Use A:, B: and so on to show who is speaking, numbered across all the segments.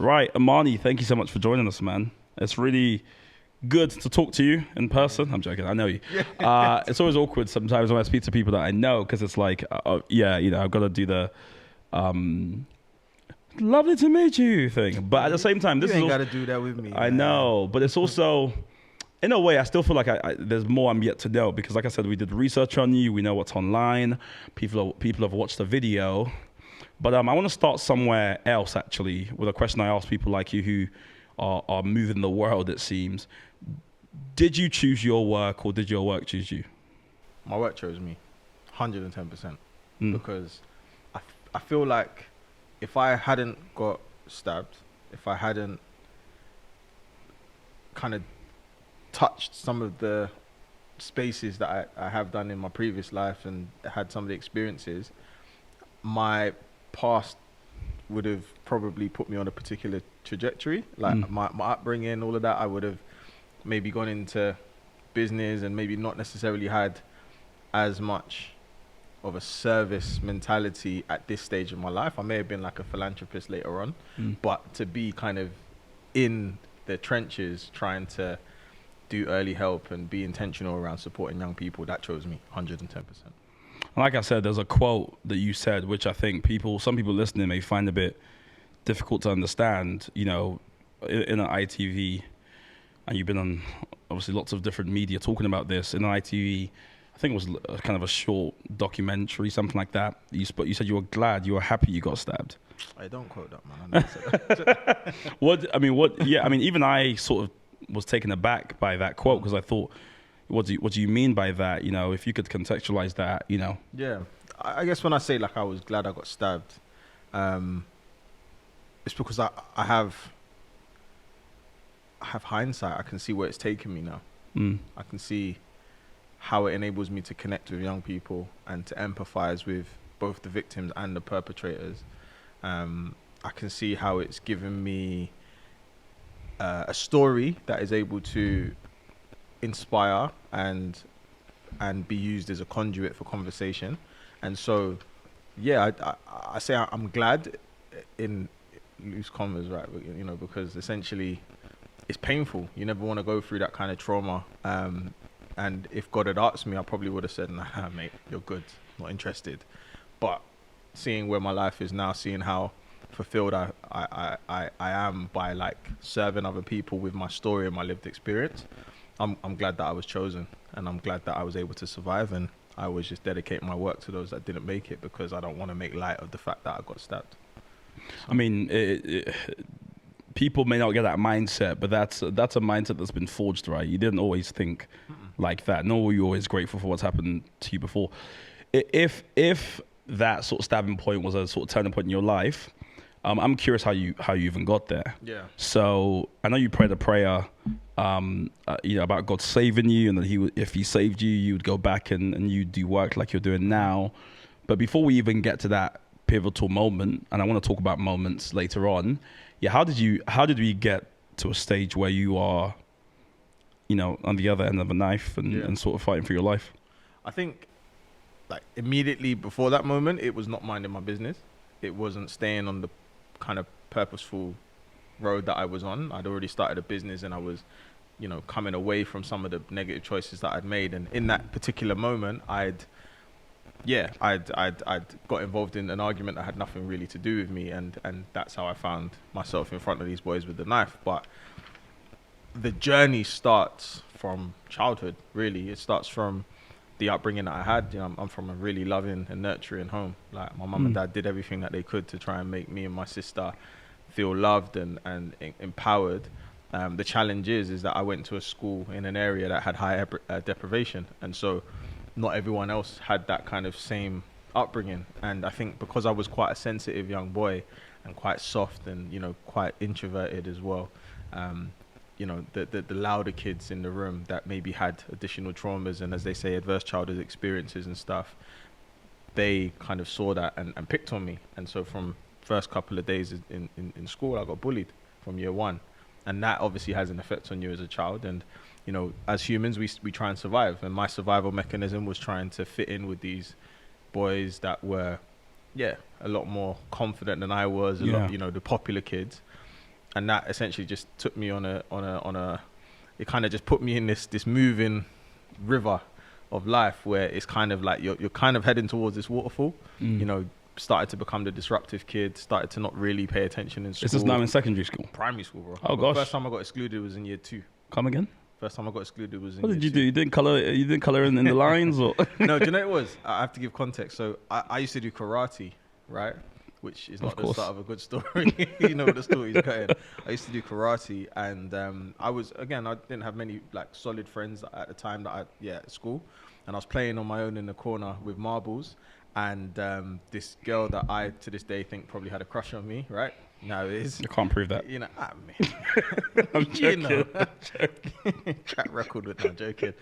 A: Right, Amani, thank you so much for joining us, man. It's really good to talk to you in person. I'm joking, I know you. It's always awkward sometimes when I speak to people that I know, because it's like, I've got to do the lovely to meet you thing. But at the same time,
B: You ain't got to do that with me.
A: I know, but it's also, in a way, I still feel like there's more I'm yet to know, because like I said, we did research on you. We know what's online. People have watched the video. But I want to start somewhere else, actually, with a question I ask people like you who are moving the world, it seems. Did you choose your work, or did your work choose you?
B: My work chose me, 110%. Because I feel like if I hadn't got stabbed, if I hadn't kind of touched some of the spaces that I have done in my previous life and had some of the experiences, my past would have probably put me on a particular trajectory. Like my upbringing, all of that, I would have maybe gone into business and maybe not necessarily had as much of a service mentality at this stage of my life. I may have been like a philanthropist later on, but to be kind of in the trenches trying to do early help and be intentional around supporting young people, that chose me 110%.
A: Like I said, there's a quote that you said, which I think some people listening may find a bit difficult to understand. You know, in an ITV, and you've been on obviously lots of different media talking about this. In an ITV, I think it was kind of a short documentary, something like that. You said you were happy you got stabbed.
B: I don't quote that, man. I never said that.
A: Even I sort of was taken aback by that quote, because I thought, what do you mean by that? You know, if you could contextualize that, you know.
B: Yeah, I guess when I say like I was glad I got stabbed, it's because I have hindsight. I can see where it's taken me now. I can see how it enables me to connect with young people and to empathize with both the victims and the perpetrators. I can see how it's given me a story that is able to inspire and be used as a conduit for conversation. And so, yeah, I say I'm glad, in loose commas, right? You know, because essentially it's painful. You never want to go through that kind of trauma. And if God had asked me, I probably would have said, nah, mate, you're good, not interested. But seeing where my life is now, seeing how fulfilled I am by like serving other people with my story and my lived experience, I'm glad that I was chosen, and I'm glad that I was able to survive, and I always just dedicate my work to those that didn't make it, because I don't want to make light of the fact that I got stabbed.
A: I mean, people may not get that mindset, but that's a mindset that's been forged, right? You didn't always think like that, nor were you always grateful for what's happened to you before. If that sort of stabbing point was a sort of turning point in your life, I'm curious how you even got there.
B: Yeah.
A: So I know you prayed a prayer, about God saving you, and that if He saved you, you would go back and you do work like you're doing now. But before we even get to that pivotal moment, and I want to talk about moments later on, how did we get to a stage where you are, on the other end of a knife and sort of fighting for your life?
B: I think, like, immediately before that moment, it was not minding my business. It wasn't staying on the kind of purposeful road that I was on. I'd already started a business, and I was, coming away from some of the negative choices that I'd made. And in that particular moment, I'd got involved in an argument that had nothing really to do with me, and that's how I found myself in front of these boys with the knife. But the journey starts from childhood, really. It starts from the upbringing that I had. I'm from a really loving and nurturing home. Like, my mum and dad did everything that they could to try and make me and my sister feel loved and empowered. The challenge is that I went to a school in an area that had high deprivation, and so not everyone else had that kind of same upbringing. And I think because I was quite a sensitive young boy and quite soft and, quite introverted as well, the louder kids in the room that maybe had additional traumas and, as they say, adverse childhood experiences and stuff, they kind of saw that and picked on me. And so from first couple of days in school, I got bullied from year one. And that obviously has an effect on you as a child. And, as humans, we try and survive. And my survival mechanism was trying to fit in with these boys that were, a lot more confident than I was, the popular kids. and that essentially just took me on a it kind of just put me in this moving river of life where it's kind of like you're kind of heading towards this waterfall. You know, started to become the disruptive kid, started to not really pay attention in school.
A: This is now in secondary school?
B: Primary school, bro.
A: Oh, gosh.
B: First time I got excluded was in year 2.
A: Come again?
B: First time I got excluded was in
A: What
B: year
A: did you
B: 2.
A: do? You didn't color in the lines, or?
B: No, do you know what it was? I have to give context. So I used to do karate, right? Which is not the start of a good story. You know what the story is going. I used to do karate, and I didn't have many like solid friends at the time at school, and I was playing on my own in the corner with marbles, and this girl that I to this day think probably had a crush on me, right? Now it is.
A: You can't prove that.
B: You know, man.
A: I'm joking.
B: You know, I'm joking. Track record with that. I'm joking.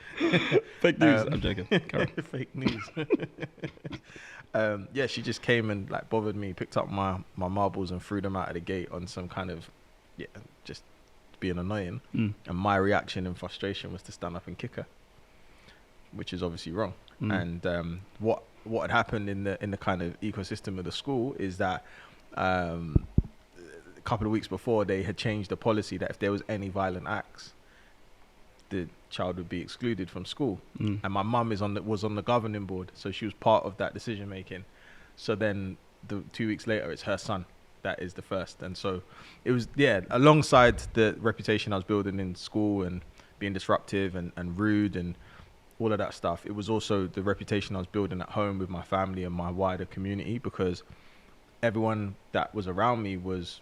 A: Fake news. I'm joking.
B: Fake news. Yeah, she just came and like bothered me, picked up my marbles and threw them out of the gate on some kind of, just being annoying. And my reaction in frustration was to stand up and kick her, which is obviously wrong. And what had happened in the kind of ecosystem of the school is that a couple of weeks before they had changed the policy that if there was any violent acts, the child would be excluded from school. And my mum was on the governing board, so she was part of that decision making. So then 2 weeks later, it's her son that is the first. And so it was, alongside the reputation I was building in school and being disruptive and rude and all of that stuff, it was also the reputation I was building at home with my family and my wider community, because everyone that was around me was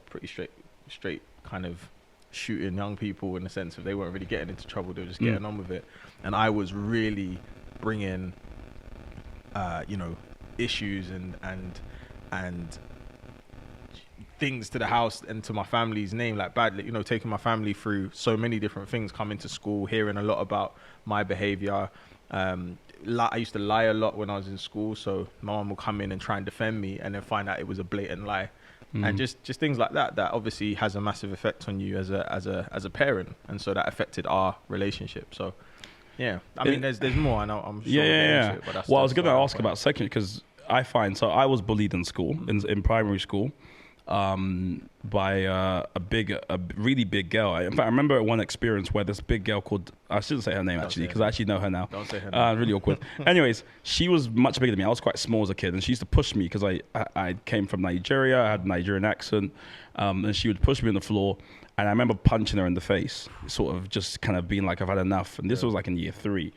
B: pretty straight kind of shooting young people, in the sense of they weren't really getting into trouble, they were just getting on with it. And I was really bringing issues and things to the house and to my family's name, like badly, taking my family through so many different things, coming to school, hearing a lot about my behavior. I used to lie a lot when I was in school, so my mom would come in and try and defend me and then find out it was a blatant lie. And just things like that obviously has a massive effect on you as a parent, and so that affected our relationship. So I mean there's more, and I'm sure it, but
A: well, I was going to ask about secondary, because I find, so I was bullied in school, in primary school, by a really big girl. In fact, I remember one experience where this big girl called, I shouldn't say her name actually, because I actually know her now.
B: Don't say her name.
A: Really awkward. Anyways, she was much bigger than me. I was quite small as a kid, and she used to push me because I came from Nigeria. I had a Nigerian accent, and she would push me on the floor. And I remember punching her in the face, sort of just kind of being like, I've had enough. And this was like in year 3.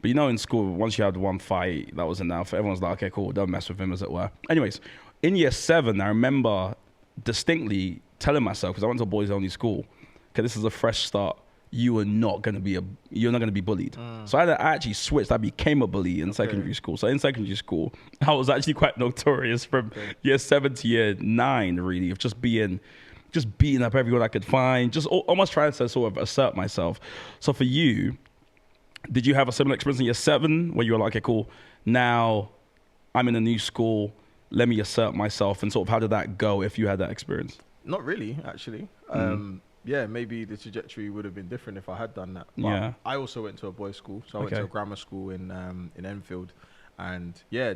A: But in school, once you had one fight, that was enough. Everyone's like, okay, cool, don't mess with him, as it were. Anyways, in year 7, I remember distinctly telling myself, because I went to a boys only school, okay, this is a fresh start. You're not going to be bullied. So I actually switched. I became a bully in secondary school. So in secondary school, I was actually quite notorious from year 7 to year 9, really, of just beating up everyone I could find, just almost trying to sort of assert myself. So for you, did you have a similar experience in year 7 where you were like, okay, cool, now I'm in a new school, let me assert myself, and sort of how did that go if you had that experience?
B: Not really, actually. Maybe the trajectory would have been different if I had done that. But I also went to a boys' school, so I went to a grammar school in Enfield, and I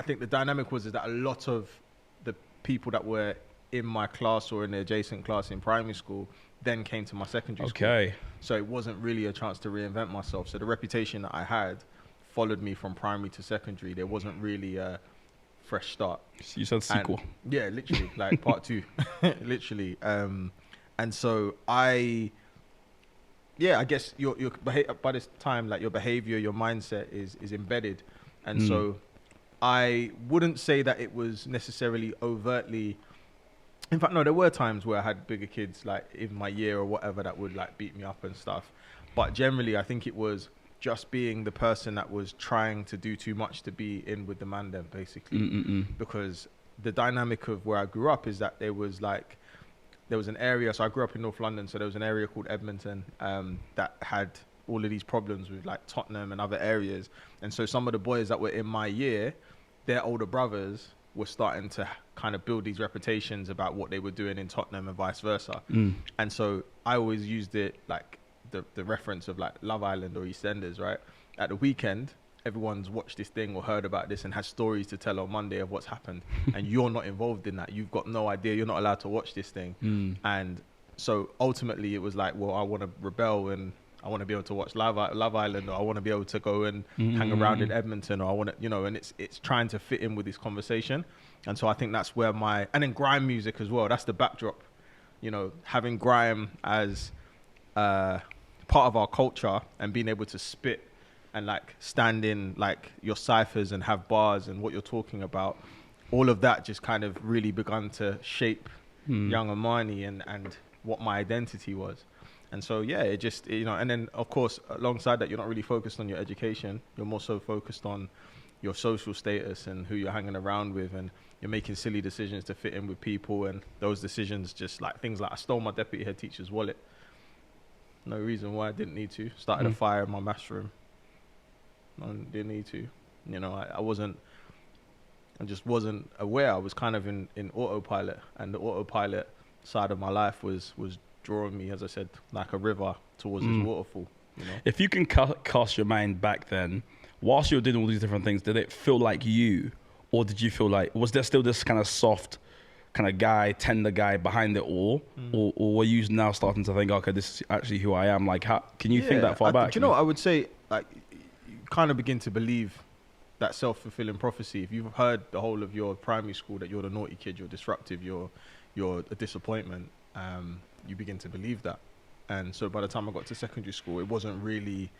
B: think the dynamic was that a lot of the people that were in my class or in the adjacent class in primary school then came to my secondary school. So it wasn't really a chance to reinvent myself. So the reputation that I had followed me from primary to secondary. There wasn't really a fresh start.
A: You said sequel.
B: Literally, like part 2, literally. And so I guess your by this time, like your behavior, your mindset is embedded. And so I wouldn't say that it was necessarily overtly. In fact, no, there were times where I had bigger kids, like in my year or whatever, that would like beat me up and stuff. But generally, I think it was just being the person that was trying to do too much to be in with the man then, basically. Because the dynamic of where I grew up is that there was an area, so I grew up in North London, so there was an area called Edmonton that had all of these problems with like Tottenham and other areas. And so some of the boys that were in my year, their older brothers were starting to kind of build these reputations about what they were doing in Tottenham and vice versa. And so I always used it like the reference of like Love Island or EastEnders, right? At the weekend, everyone's watched this thing or heard about this and has stories to tell on Monday of what's happened, and you're not involved in that. You've got no idea. You're not allowed to watch this thing. And so ultimately it was like, well, I want to rebel, and I want to be able to watch Love Island, or I want to be able to go and hang around in Edmonton, or I want to, you know, and it's trying to fit in with this conversation. And so I think that's where and then grime music as well, that's the backdrop, you know, having grime as part of our culture and being able to spit and like stand in like your ciphers and have bars and what you're talking about, all of that just kind of really begun to shape young Amani and what my identity was. And so, yeah, it just, you know, and then of course, alongside that, you're not really focused on your education. You're more so focused on your social status and who you're hanging around with, and you're making silly decisions to fit in with people. And those decisions, just like things like I stole my deputy head teacher's wallet. No reason why I didn't need to. Started a fire in my maths room. I didn't need to. You know, I just wasn't aware. I was kind of in autopilot, and the autopilot side of my life was drawing me, as I said, like a river towards this waterfall. You know?
A: If you can cast your mind back then, whilst you were doing all these different things, did it feel like you, or did you feel like, was there still this kind of soft kind of guy, tender guy behind it all, or were you now starting to think, okay, this is actually who I am? Like, how can you think that far back?
B: Do you know what I would say? Like, you kind of begin to believe that self-fulfilling prophecy. If you've heard the whole of your primary school that you're the naughty kid, you're disruptive, you're a disappointment, you begin to believe that. And so by the time I got to secondary school, it wasn't really,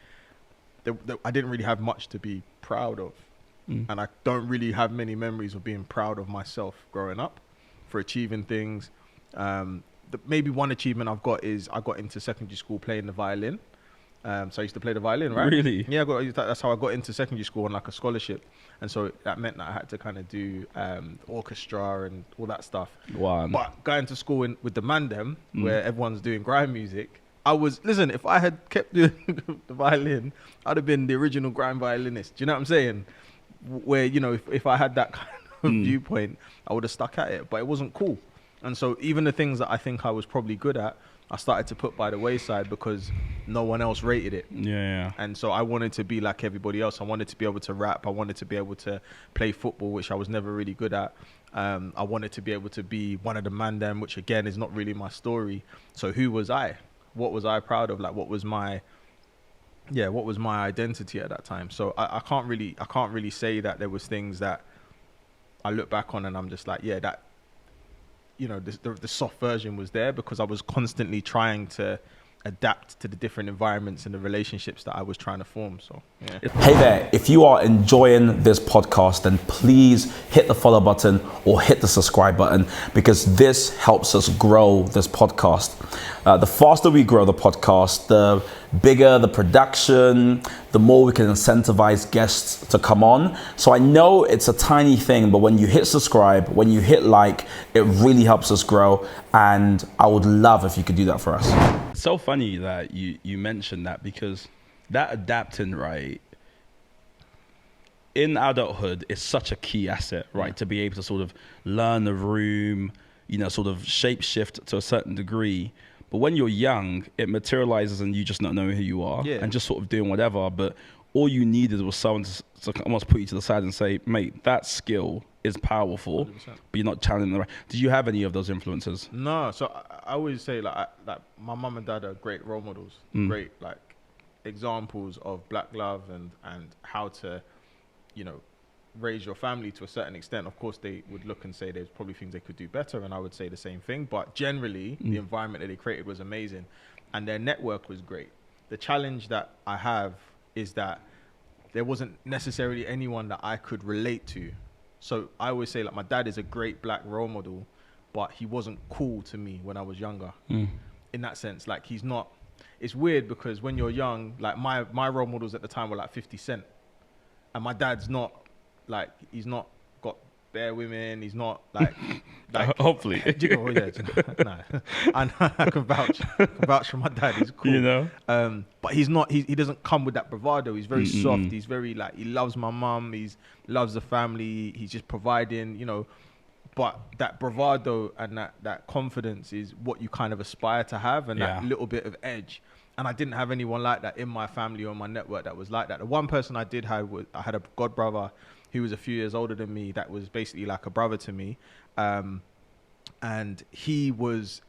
B: I didn't really have much to be proud of. And I don't really have many memories of being proud of myself growing up for achieving things. Maybe one achievement I've got is I got into secondary school playing the violin. So I used to play the violin, right?
A: Really?
B: Yeah, that's how I got into secondary school on like a scholarship. And so that meant that I had to kind of do orchestra and all that stuff.
A: Wow.
B: But going to school with the mandem, where everyone's doing grime music, listen, if I had kept doing the violin, I'd have been the original grime violinist. Do you know what I'm saying? Where, you know, if I had that kind of viewpoint, I would have stuck at it, but it wasn't cool. And so even the things that I think I was probably good at, I started to put by the wayside because no one else rated it.
A: Yeah.
B: And so I wanted to be like everybody else. I wanted to be able to rap. I wanted to be able to play football, which I was never really good at. I wanted to be able to be one of the mandem, which again is not really my story. So who was I? What was I proud of? Like, what was my identity at that time? So I can't really say that there was things that I look back on and I'm just like, yeah, that, you know, the soft version was there because I was constantly trying to adapt to the different environments and the relationships that I was trying to form. So, yeah.
C: Hey there, if you are enjoying this podcast, then please hit the follow button or hit the subscribe button, because this helps us grow this podcast. The faster we grow the podcast, the bigger the production, the more we can incentivize guests to come on. So I know it's a tiny thing, but when you hit subscribe, when you hit like, it really helps us grow. And I would love if you could do that for us.
A: It's so funny that you mentioned that, because that adapting, right, in adulthood is such a key asset, right? To be able to sort of learn the room, you know, sort of shape shift to a certain degree. But when you're young, it materializes and you just not knowing who you are and just sort of doing whatever. But all you needed was someone to almost put you to the side and say, mate, that skill is powerful, 100%. But you're not challenging the right. Did you have any of those influences?
B: No. So I always say like my mum and dad are great role models, great like examples of black love and how to, you know, raise your family to a certain extent. Of course, they would look and say there's probably things they could do better, and I would say the same thing. But generally, the environment that they created was amazing, and their network was great. The challenge that I have is that there wasn't necessarily anyone that I could relate to. So I always say, like, my dad is a great black role model, but he wasn't cool to me when I was younger. In that sense, like, he's not. It's weird because when you're young, like my role models at the time were like 50 Cent, and my dad's not. Like, he's not got bare women. He's not like
A: hopefully.
B: No, I can vouch for my dad. He's cool,
A: you know.
B: But he's not. He doesn't come with that bravado. He's very soft. He's very like, he loves my mum. He loves the family. He's just providing, you know. But that bravado and that confidence is what you kind of aspire to have, and that little bit of edge. And I didn't have anyone like that in my family or my network that was like that. The one person I did have was, I had a god brother who was a few years older than me that was basically like a brother to me. And he was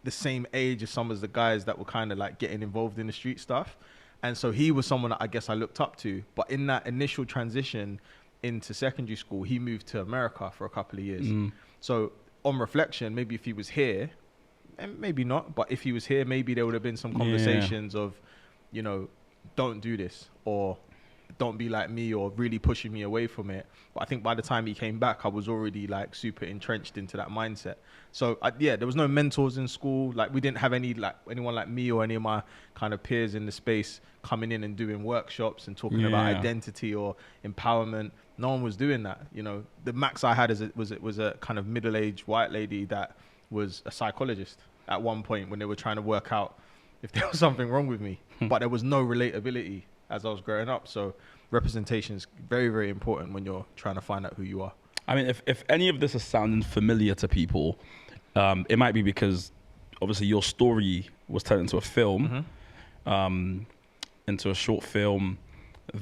B: the same age as some of the guys that were kind of like getting involved in the street stuff. And so he was someone that I guess I looked up to. But in that initial transition into secondary school, he moved to America for a couple of years. So on reflection, maybe if he was here, and maybe not, but if he was here, maybe there would have been some conversations of, you know, don't do this, or don't be like me, or really pushing me away from it. But I think by the time he came back, I was already like super entrenched into that mindset. So there was no mentors in school. Like we didn't have anyone like me or any of my kind of peers in the space coming in and doing workshops and talking about identity or empowerment. No one was doing that. You know, the max I had was a kind of middle-aged white lady that was a psychologist at one point when they were trying to work out if there was something wrong with me. But there was no relatability as I was growing up. So representation is very, very important when you're trying to find out who you are.
A: I mean, if any of this is sounding familiar to people, it might be because obviously your story was turned into a film, into a short film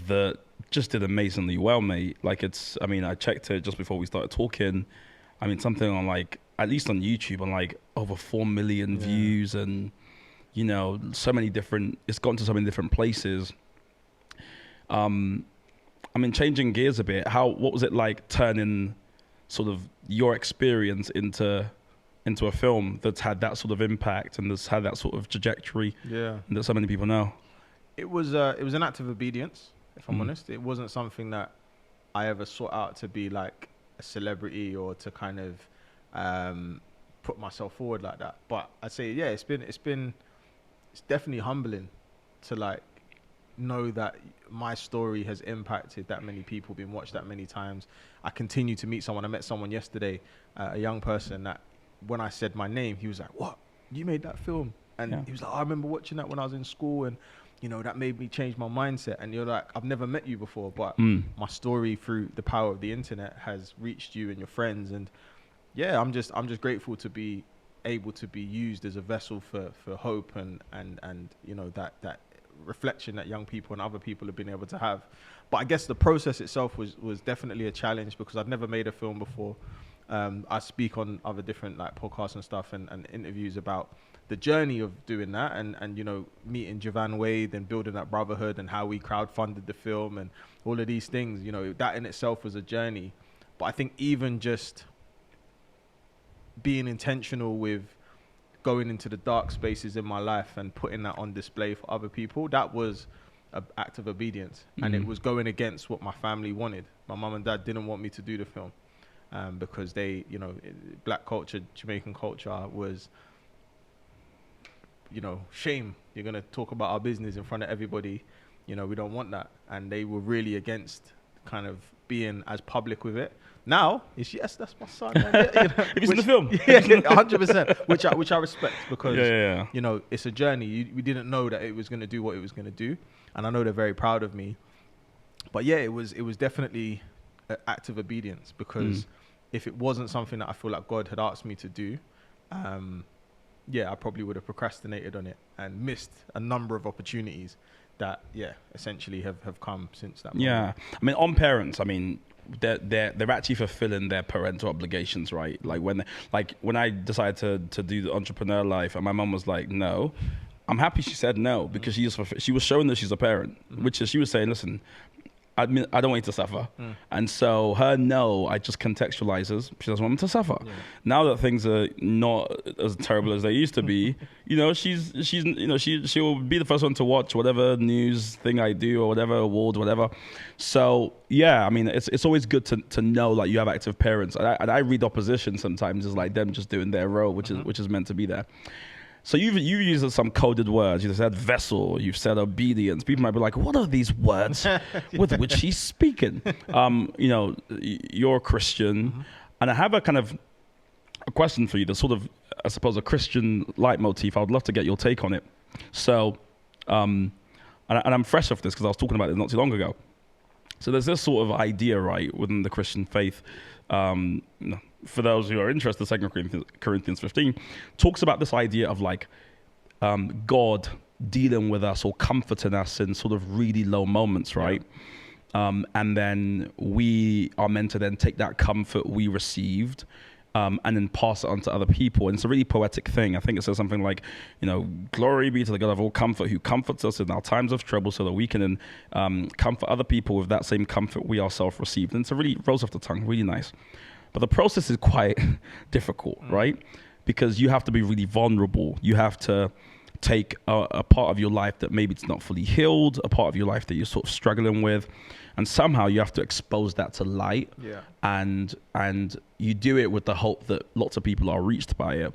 A: that just did amazingly well, mate. Like I checked it just before we started talking. I mean, something on like, at least on YouTube, on like over 4 million views, and, you know, it's gone to so many different places. I mean, changing gears a bit, what was it like turning sort of your experience into a film that's had that sort of impact and that's had that sort of trajectory that so many people know?
B: It was an act of obedience, if I'm honest. It wasn't something that I ever sought out to be like a celebrity or to kind of put myself forward like that. But I'd say, it's definitely humbling to like know that my story has impacted that many people, been watched that many times. I continue to meet someone. I met someone yesterday, a young person, that when I said my name, he was like, "What? You made that film?" And he was like, "I remember watching that when I was in school, and you know, that made me change my mindset." And you're like, "I've never met you before, but my story through the power of the internet has reached you and your friends." And I'm just grateful to be able to be used as a vessel for hope and you know, that reflection that young people and other people have been able to have. But I guess the process itself was definitely a challenge because I've never made a film before. I speak on other different like podcasts and stuff and interviews about the journey of doing that and you know, meeting Jovian Wade and building that brotherhood and how we crowdfunded the film and all of these things. You know, that in itself was a journey. But I think even just being intentional with going into the dark spaces in my life and putting that on display for other people, that was an act of obedience. And it was going against what my family wanted. My mum and dad didn't want me to do the film because they, you know, black culture, Jamaican culture was, you know, shame. You're going to talk about our business in front of everybody. You know, we don't want that. And they were really against kind of being as public with it. Now it's yes, that's my son. Man. You know,
A: Have you seen the film?
B: Yeah, 100%. Which I respect because
A: Yeah.
B: you know, it's a journey. We didn't know that it was going to do what it was going to do, and I know they're very proud of me. But yeah, it was definitely an act of obedience because if it wasn't something that I feel like God had asked me to do, I probably would have procrastinated on it and missed a number of opportunities that essentially have come since that moment.
A: Yeah, I mean, on parents, I mean, they're actually fulfilling their parental obligations, right? Like when I decided to do the entrepreneur life, and my mum was like, "No," I'm happy she said no because she was showing that she's a parent, which is she was saying, "Listen, I mean, I don't want you to suffer." And so her no, I just contextualizes. She doesn't want them to suffer. Yeah. Now that things are not as terrible as they used to be, you know, she'll be the first one to watch whatever news thing I do or whatever award, whatever. So yeah, I mean, it's always good to know like you have active parents. And I read opposition sometimes as like them just doing their role, which is meant to be there. So you've used some coded words. You said vessel. You've said obedience. People might be like, "What are these words with which he's speaking?" You know, you're a Christian, and I have a kind of a question for you. That's sort of, I suppose, a Christian leitmotif. I would love to get your take on it. So, and I'm fresh off this because I was talking about it not too long ago. So there's this sort of idea, right, within the Christian faith. For those who are interested, 2 Corinthians 15 talks about this idea of like God dealing with us or comforting us in sort of really low moments, right? And then we are meant to then take that comfort we received and then pass it on to other people. And it's a really poetic thing. I think it says something like, glory be to the God of all comfort who comforts us in our times of trouble so that we can comfort other people with that same comfort we ourselves received. And it's a really rolls off the tongue, really nice. But the process is quite difficult, right? Because you have to be really vulnerable. You have to take a part of your life that maybe it's not fully healed, a part of your life that you're sort of struggling with, and somehow you have to expose that to light. And you do it with the hope that lots of people are reached by it.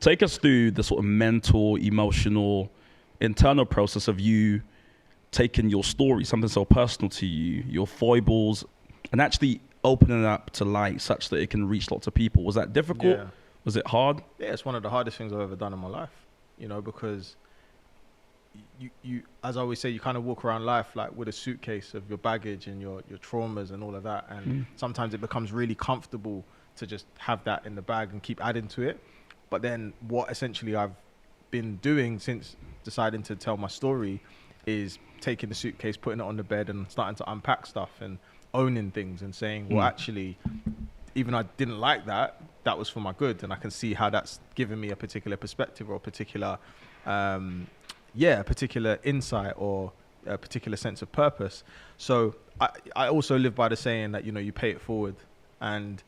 A: Take us through the sort of mental, emotional, internal process of you taking your story, something so personal to you, your foibles, and actually opening it up to light such that it can reach lots of people. Was that difficult? Was it hard?
B: Yeah, it's one of the hardest things I've ever done in my life, because you as I always say, you kind of walk around life like with a suitcase of your baggage and your traumas and all of that. And sometimes it becomes really comfortable to just have that in the bag and keep adding to it. But then what essentially I've been doing since deciding to tell my story is taking the suitcase, putting it on the bed and starting to unpack stuff and owning things and saying, well, actually, even I didn't like that, that was for my good. And I can see how that's given me a particular perspective or a particular, particular insight or a particular sense of purpose. So I also live by the saying that, you pay it forward. And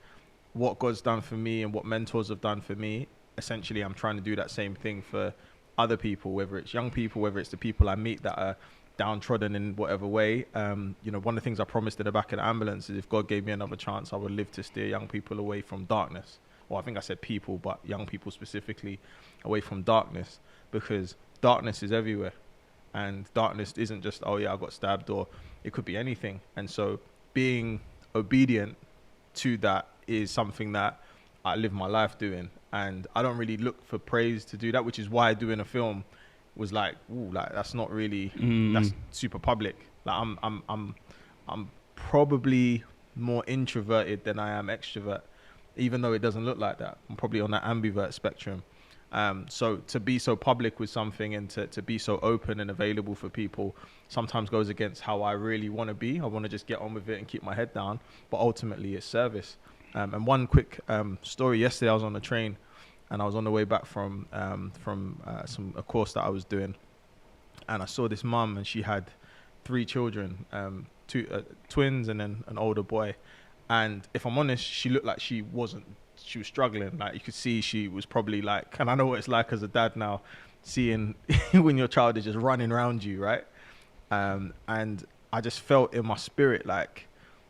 B: what God's done for me and what mentors have done for me, essentially, I'm trying to do that same thing for other people, whether it's young people, whether it's the people I meet that are downtrodden in whatever way. One of the things I promised in the back of the ambulance is if God gave me another chance, I would live to steer young people away from darkness. Well, I think I said people, but young people specifically, away from darkness, because darkness is everywhere. And darkness isn't just, oh yeah, I got stabbed, or it could be anything. And so being obedient to that is something that I live my life doing. And I don't really look for praise to do that, which is why doing a film was like, ooh, like that's not really, that's super public. Like I'm probably more introverted than I am extrovert, even though it doesn't look like that. I'm probably on that ambivert spectrum. So to be so public with something and to be so open and available for people sometimes goes against how I really want to be. I want to just get on with it and keep my head down, but ultimately it's service. And one quick story, yesterday I was on the train and I was on the way back from a course that I was doing, and I saw this mum and she had 3 children, two twins and then an older boy. And if I'm honest, she looked like she was struggling. Like you could see she was probably like, and I know what it's like as a dad now, seeing when your child is just running around you, right? And I just felt in my spirit like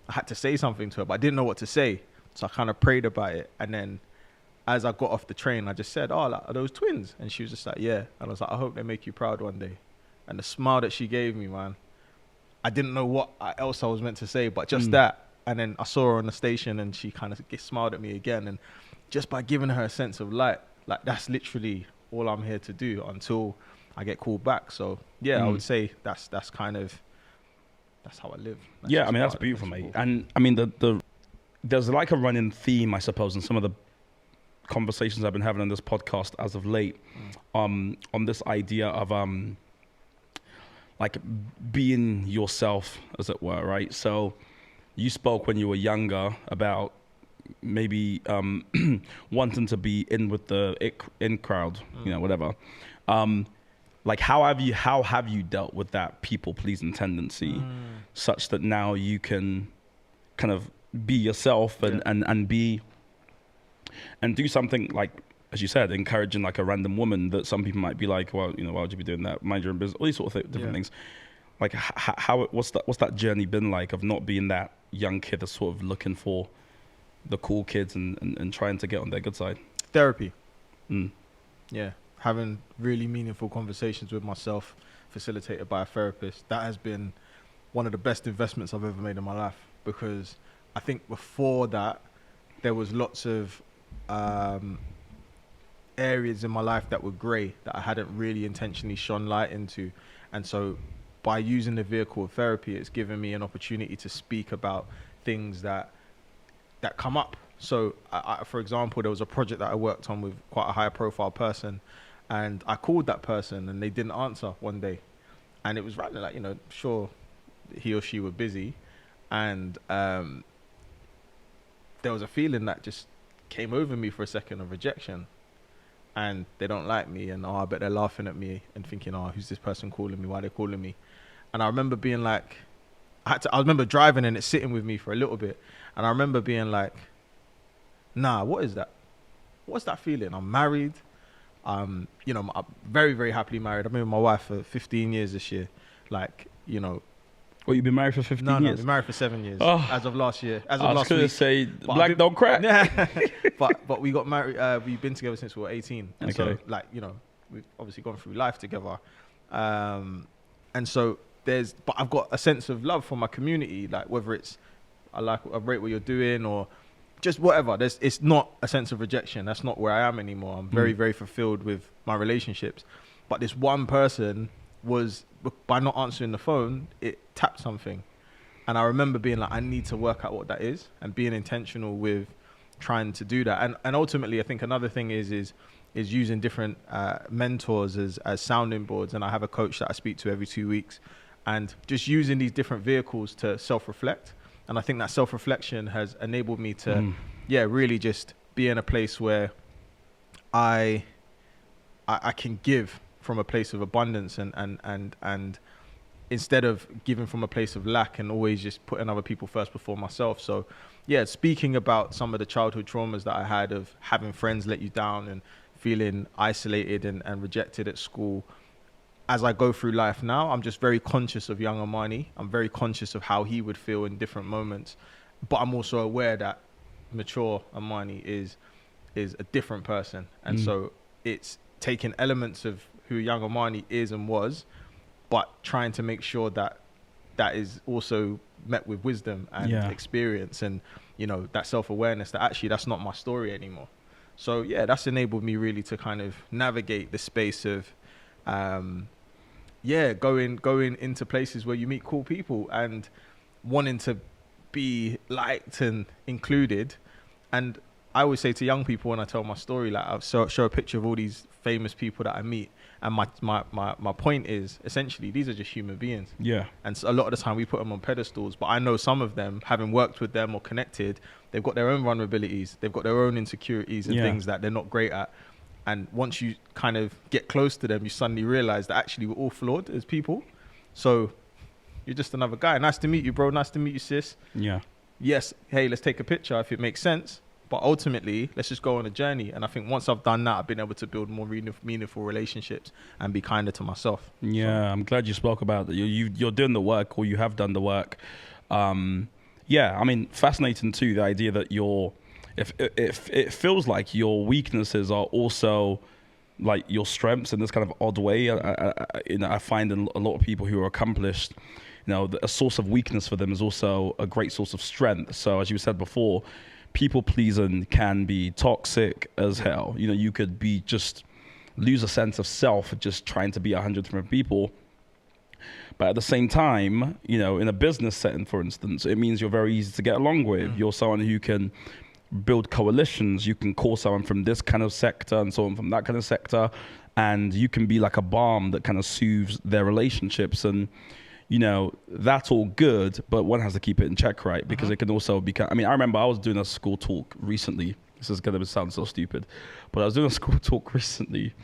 B: I had to say something to her, but I didn't know what to say. So I kind of prayed about it. And then as I got off the train, I just said, oh, like, are those twins? And she was just like, yeah. And I was like, I hope they make you proud one day. And the smile that she gave me, man, I didn't know what else I was meant to say, but just that. And then I saw her on the station and she kind of smiled at me again. And just by giving her a sense of light, like that's literally all I'm here to do until I get called back. So yeah, I would say that's kind of, that's how I live. That's
A: I mean, that's beautiful, mate. And I mean, there's like a running theme, I suppose, in some of the conversations I've been having on this podcast as of late, on this idea of like being yourself, as it were, right? So you spoke when you were younger about maybe wanting to be in with the in crowd, whatever. Like how have you dealt with that people pleasing tendency, such that now you can kind of be yourself and be and do something like, as you said, encouraging like a random woman that some people might be like, well, why would you be doing that? Mind your own business, all these sort of different things. Like what's that journey been like of not being that young kid that's sort of looking for the cool kids and trying to get on their good side?
B: Therapy. Yeah. Having really meaningful conversations with myself, facilitated by a therapist. That has been one of the best investments I've ever made in my life, because I think before that, there was lots of areas in my life that were grey that I hadn't really intentionally shone light into. And so by using the vehicle of therapy, it's given me an opportunity to speak about things that come up. So I, for example, there was a project that I worked on with quite a high profile person, And I called that person and they didn't answer one day. And it was right, like, sure, he or she were busy. And there was a feeling that just came over me for a second of rejection. And they don't like me, and I bet they're laughing at me and thinking, who's this person calling me? Why are they calling me? And I remember being like, I remember driving and it sitting with me for a little bit. And I remember being like, nah, what is that? What's that feeling? I'm married. I'm very, very happily married. I've been with my wife for 15 years this year. Like,
A: Well, you've been married for 15 years?
B: No, I've been married for 7 years. As of last year. As of last week. I was
A: going to say, black don't crack.
B: Yeah. but we got married. We've been together since we were 18. And so, like, we've obviously gone through life together. And so but I've got a sense of love for my community. Like, whether it's, I rate what you're doing or just whatever. It's not a sense of rejection. That's not where I am anymore. I'm very, very fulfilled with my relationships. But this one person was, by not answering the phone, it tapped something. And I remember being like, I need to work out what that is and being intentional with trying to do that. And ultimately, I think another thing is using different mentors as sounding boards. And I have a coach that I speak to every 2 weeks, and just using these different vehicles to self-reflect. And I think that self-reflection has enabled me to, really just be in a place where I can give from a place of abundance and instead of giving from a place of lack and always just putting other people first before myself. So, speaking about some of the childhood traumas that I had of having friends let you down and feeling isolated and rejected at school. As I go through life now, I'm just very conscious of young Amani. I'm very conscious of how he would feel in different moments. But I'm also aware that mature Amani is a different person. And so it's taking elements of who young Amani is and was, but trying to make sure that is also met with wisdom and experience and, that self-awareness that actually that's not my story anymore. So, that's enabled me really to kind of navigate the space of, going into places where you meet cool people and wanting to be liked and included. And I always say to young people when I tell my story, like I'll show a picture of all these famous people that I meet. And my point is, essentially, these are just human beings. Yeah. And so a lot of the time we put them on pedestals, but I know some of them, having worked with them or connected, they've got their own vulnerabilities. They've got their own insecurities and things that they're not great at. And once you kind of get close to them, you suddenly realize that actually we're all flawed as people. So you're just another guy. Nice to meet you, bro. Nice to meet you, sis. Yeah. Yes. Hey, let's take a picture if it makes sense. But ultimately, let's just go on a journey. And I think once I've done that, I've been able to build more meaningful relationships and be kinder to myself. Yeah, so. I'm glad you spoke about that. You're doing the work, or you have done the work. Fascinating too, the idea that if it feels like your weaknesses are also like your strengths in this kind of odd way. I find in a lot of people who are accomplished, a source of weakness for them is also a great source of strength. So as you said before, people pleasing can be toxic as hell. You could be just lose a sense of self just trying to be 100 different people. But at the same time, in a business setting, for instance, it means you're very easy to get along with. You're someone who can build coalitions. You can call someone from this kind of sector and someone from that kind of sector, and you can be like a balm that kind of soothes their relationships. And that's all good, but one has to keep it in check, right? Because it can also become, I remember I was doing a school talk recently. This is going to sound so stupid, but I was doing a school talk recently,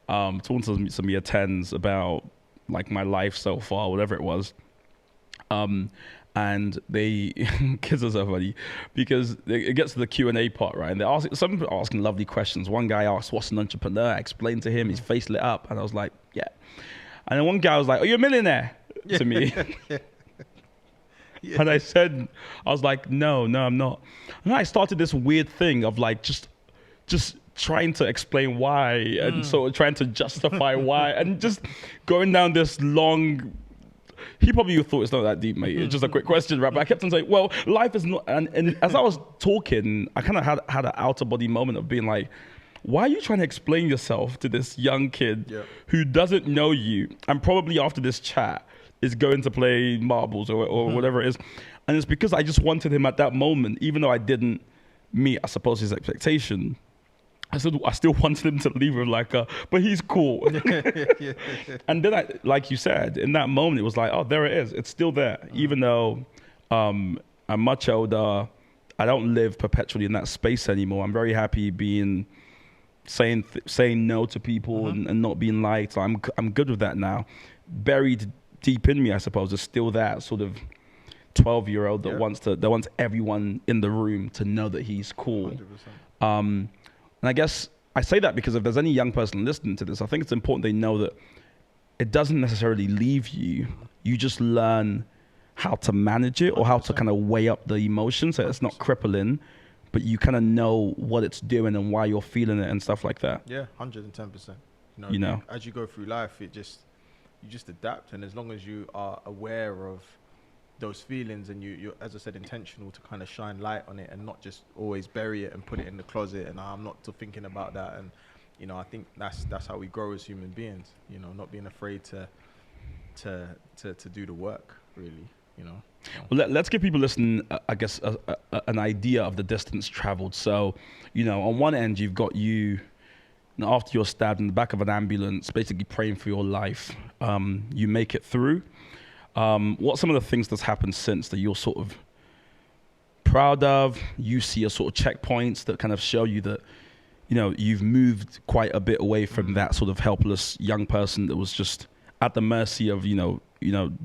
B: talking to some year 10s about like my life so far, whatever it was. And they, kids are so funny because it gets to the Q&A part, right? And some people are asking lovely questions. One guy asked, what's an entrepreneur? I explained to him, his face lit up, and I was like, yeah. And then one guy was like, are you a millionaire? To me. And I said, I was like, no, I'm not. And I started this weird thing of like, just trying to explain why and sort of trying to justify why and just going down this long, he probably thought it's not that deep, mate. It's just a quick question, right? But I kept on saying, well, life is not, and as I was talking, I kind of had an outer body moment of being like, why are you trying to explain yourself to this young kid who doesn't know you and probably after this chat is going to play marbles or whatever it is? And it's because I just wanted him at that moment, even though I didn't meet, I suppose, his expectation,
A: I still wanted him to leave with like but he's cool. And then like you said, in that moment, it was like, oh, there it is. It's still there. Even though I'm much older, I don't live perpetually in that space anymore. I'm very happy saying no to people and not being liked. So I'm good with that now. Buried deep in me, I suppose, is still that sort of 12-year-old that wants everyone in the room to know that he's cool. 100%. And I guess I say that because if there's any young person listening to this, I think it's important they know that it doesn't necessarily leave you. You just learn how to manage it or how to kind of weigh up the emotions so it's not crippling, but you kind of know what it's doing and why you're feeling it and stuff like that.
B: Yeah, 110%. As you go through life, you just adapt, and as long as you are aware of those feelings and you're, as I said, intentional to kind of shine light on it and not just always bury it and put it in the closet and I'm not thinking about that. And I think that's how we grow as human beings, not being afraid to do the work, really.
A: Well, let's give people listening, I guess, an idea of the distance traveled. So, on one end, you've got after you're stabbed in the back of an ambulance, basically praying for your life. You make it through. What some of the things that's happened since that you're sort of proud of? You see a sort of checkpoints that kind of show you that, you've moved quite a bit away from that sort of helpless young person that was just at the mercy of,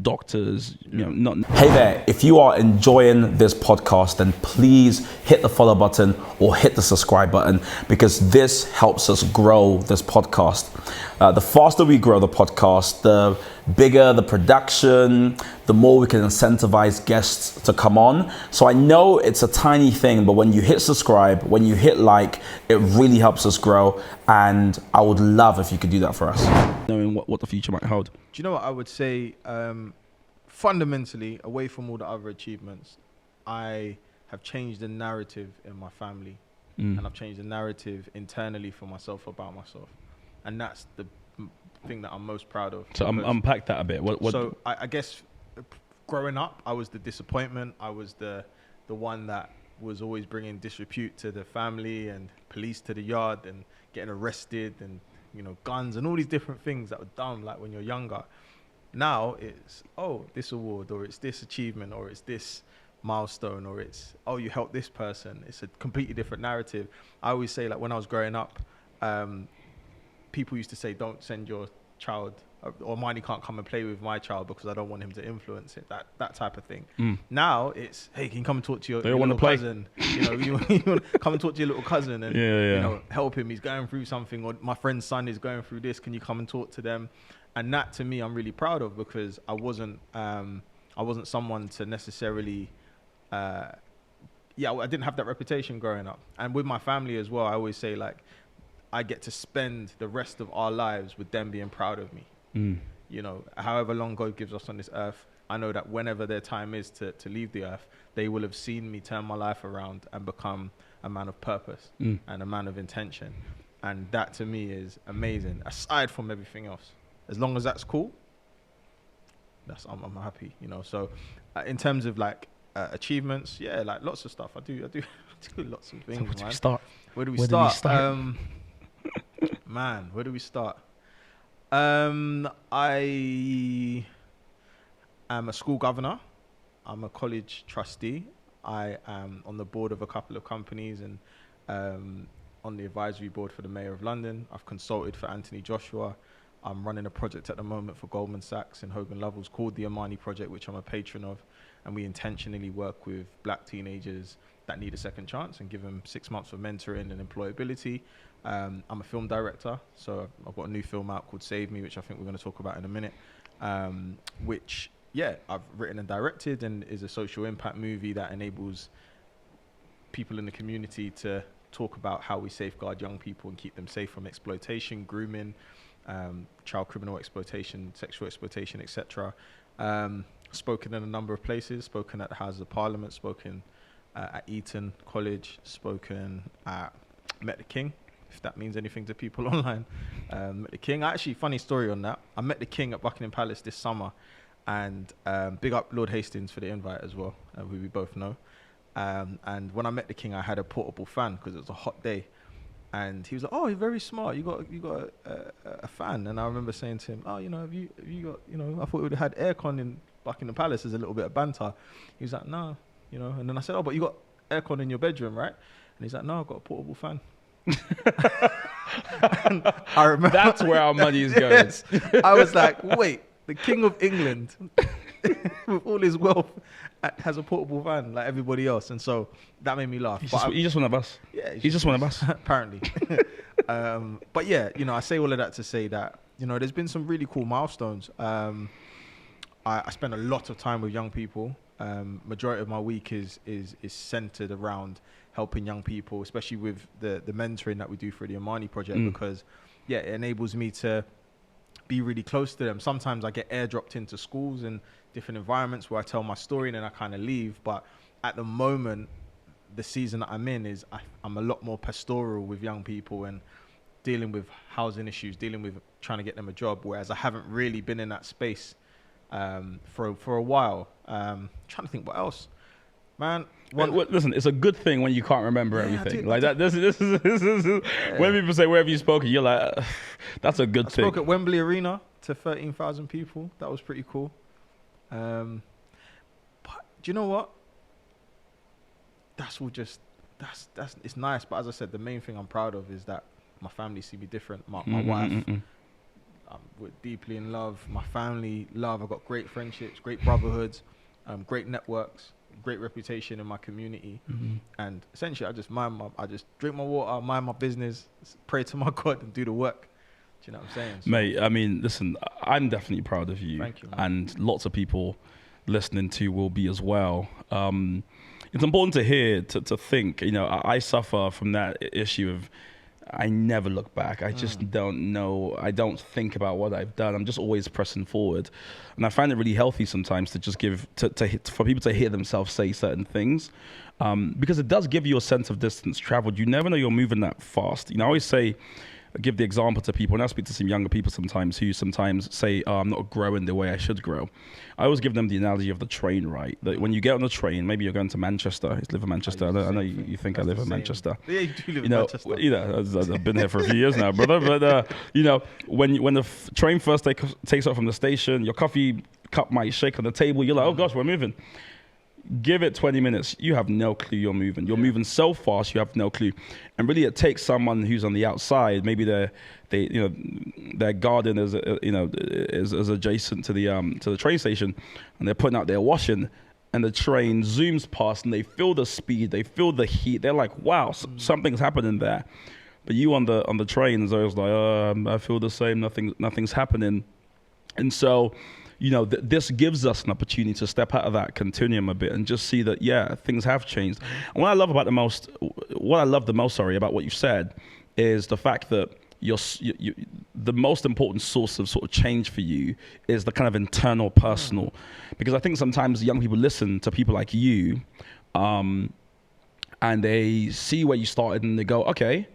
A: doctors, not.
C: Hey there, if you are enjoying this podcast, then please hit the follow button or hit the subscribe button because this helps us grow this podcast. The faster we grow the podcast, the bigger the production, the more we can incentivize guests to come on. So I know it's a tiny thing, but when you hit subscribe, when you hit like, it really helps us grow. And I would love if you could do that for us.
A: Knowing what the future might hold.
B: Do you know what I would say? Fundamentally, away from all the other achievements, I have changed the narrative in my family, and I've changed the narrative internally for myself about myself, and that's the thing that I'm most proud of.
A: So unpack that a bit.
B: So I guess growing up, I was the disappointment. I was the one that was always bringing disrepute to the family and police to the yard and getting arrested and guns and all these different things that were done like when you're younger. Now it's, this award, or it's this achievement, or it's this milestone, or it's, you helped this person. It's a completely different narrative. I always say, like, when I was growing up, people used to say, don't send your child, or Amani can't come and play with my child because I don't want him to influence it, that type of thing. Now it's, hey, can you come and talk to your little cousin? You want to come and talk to your little cousin and help him. He's going through something, or my friend's son is going through this. Can you come and talk to them? And that, to me, I'm really proud of because I wasn't someone to necessarily, I didn't have that reputation growing up. And with my family as well, I always say, like, I get to spend the rest of our lives with them being proud of me. However long God gives us on this earth, I know that whenever their time is to leave the earth, they will have seen me turn my life around and become a man of purpose and a man of intention. And that, to me, is amazing, aside from everything else. As long as that's cool, I'm happy, So in terms of like achievements, like lots of stuff. I do lots of things.
A: So
B: where do we start? Man, where do we start? I am a school governor. I'm a college trustee. I am on the board of a couple of companies and on the advisory board for the Mayor of London. I've consulted for Anthony Joshua. I'm running a project at the moment for Goldman Sachs in Hogan Lovells called the Amani Project, which I'm a patron of. And we intentionally work with black teenagers that need a second chance and give them 6 months of mentoring and employability. I'm a film director, so I've got a new film out called Save Me, which I think we're going to talk about in a minute, which, I've written and directed and is a social impact movie that enables people in the community to talk about how we safeguard young people and keep them safe from exploitation, grooming, child criminal exploitation, sexual exploitation, etc. Spoken in a number of places, spoken at the Houses of Parliament, spoken at Eton College, spoken at Met the King, if that means anything to people online. Met the King. Actually, funny story on that. I met the King at Buckingham Palace this summer, and big up Lord Hastings for the invite as well, who we both know. And when I met the King, I had a portable fan because it was a hot day. And he was like, "Oh, you're very smart. You got a fan." And I remember saying to him, "Oh, have you got, I thought we would have had aircon in Buckingham Palace as a little bit of banter." He was like, "No, And then I said, "Oh, but you got aircon in your bedroom, right?" And he's like, "No, I've got a portable fan." And I remember
A: That's where our money is going.
B: Yes. I was like, "Wait, the King of England, with all his wealth, has a portable fan like everybody else," and so that made me laugh.
A: He's just one of us.
B: Yeah,
A: he's just one of us.
B: Apparently. But yeah, I say all of that to say that there's been some really cool milestones. I spend a lot of time with young people. Majority of my week is centered around helping young people, especially with the mentoring that we do for the Amani project, because it enables me to be really close to them. Sometimes I get airdropped into schools and different environments where I tell my story and then I kind of leave. But at the moment, the season that I'm in is I'm a lot more pastoral with young people and dealing with housing issues, dealing with trying to get them a job, whereas I haven't really been in that space for a while. Trying to think what else, man.
A: Listen, it's a good thing when you can't remember everything like that. This is when people say, "Where have you spoken?" You're like, "That's a good thing."
B: I spoke at Wembley Arena to 13,000 people. That was pretty cool. But do you know what? That's it's nice. But as I said, the main thing I'm proud of is that my family see me different. My wife, we're deeply in love. My family love. I've got great friendships, great brotherhoods, great networks, great reputation in my community. And essentially, I just drink my water, mind my business, pray to my God, and do the work. Do you know what I'm saying? So,
A: mate, I mean, listen, I'm definitely proud of you.
B: Thank you, man.
A: And lots of people listening to will be as well. It's important to hear, to think, I suffer from that issue of, I never look back. I just don't know. I don't think about what I've done. I'm just always pressing forward. And I find it really healthy sometimes to just for people to hear themselves say certain things. Because it does give you a sense of distance traveled. You never know you're moving that fast. I always say, give the example to people, and I speak to some younger people sometimes who sometimes say, "Oh, I'm not growing the way I should grow." I always give them the analogy of the train, right? That when you get on the train, maybe you're going to Manchester. I live in Manchester. I know you think I live in Manchester.
B: Yeah, you do live in Manchester.
A: I've been here for a few years now, brother. But when the train first takes off from the station, your coffee cup might shake on the table. You're like, "Oh gosh, we're moving." Give it 20 minutes. You have no clue you're moving. You're moving so fast, you have no clue. And really, it takes someone who's on the outside. Maybe their garden is adjacent to the train station, and they're putting out their washing, and the train zooms past, and they feel the speed, they feel the heat. They're like, "Wow, something's happening there." But you on the train is always like, "I feel the same. Nothing's happening." And so, this gives us an opportunity to step out of that continuum a bit and just see that, things have changed. And what I love the most about what you've said is the fact that the most important source of sort of change for you is the kind of internal, personal. Because I think sometimes young people listen to people like you, and they see where you started and they go, "Okay,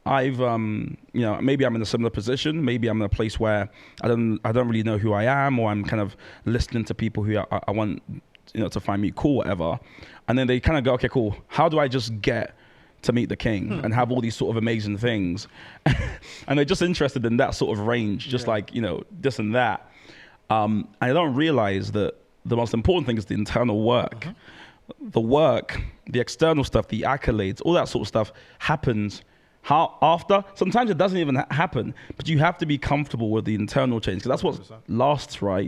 A: I've, maybe I'm in a similar position. Maybe I'm in a place where I don't really know who I am, or I'm kind of listening to people who I want, to find me cool, whatever." And then they kind of go, "Okay, cool. How do I just get to meet the king and have all these sort of amazing things?" And they're just interested in that sort of range, just like, this and that. And I don't realize that the most important thing is the internal work. The work, the external stuff, the accolades, all that sort of stuff happens after. Sometimes it doesn't even happen, but you have to be comfortable with the internal change, because that's what
B: 100%.
A: lasts, right?